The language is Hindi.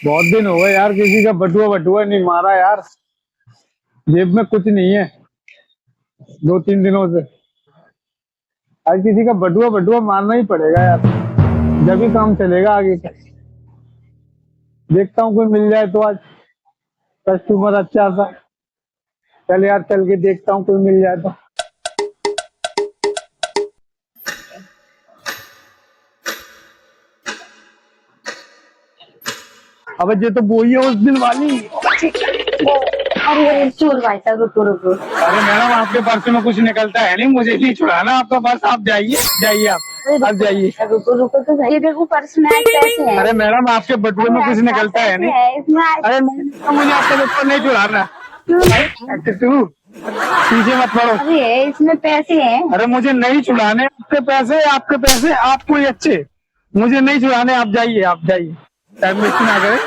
बहुत दिन हो गए यार, किसी का बटुआ बटुआ नहीं मारा यार। जेब में कुछ नहीं है 2-3 दिनों से। आज किसी का बटुआ बटुआ मारना ही पड़ेगा यार, जब ही काम चलेगा आगे का। देखता हूँ कोई मिल जाए तो आज कस्टमर अच्छा सा। चल यार, चल के देखता हूँ कोई मिल जाए तो। अब ये तो वो ही है उस दिन वाली। अरे चोर भाई साहब, रुको रुको। अरे मैडम, आपके पर्स में कुछ निकलता है नहीं, मुझे नहीं छुड़ाना आपका पर्स। आप जाइए जाइए, आप जाइए। रुको रुको तो सही। ये देखो पर्स में आज पैसे हैं। अरे मैडम, आपके बटुए में कुछ निकलता है नहीं। इसमें अरे नहीं, तो मुझे आपका बटुआ नहीं छुड़ाना। तू पीछे मत पड़ो। अरे इसमें पैसे हैं। अरे मुझे नहीं छुड़ाने आपके पैसे, आपके पैसे आपको ही अच्छे। मुझे नहीं छुड़ाने, आप जाइए, आप जाइए। टाइम वेस्ट ना करें।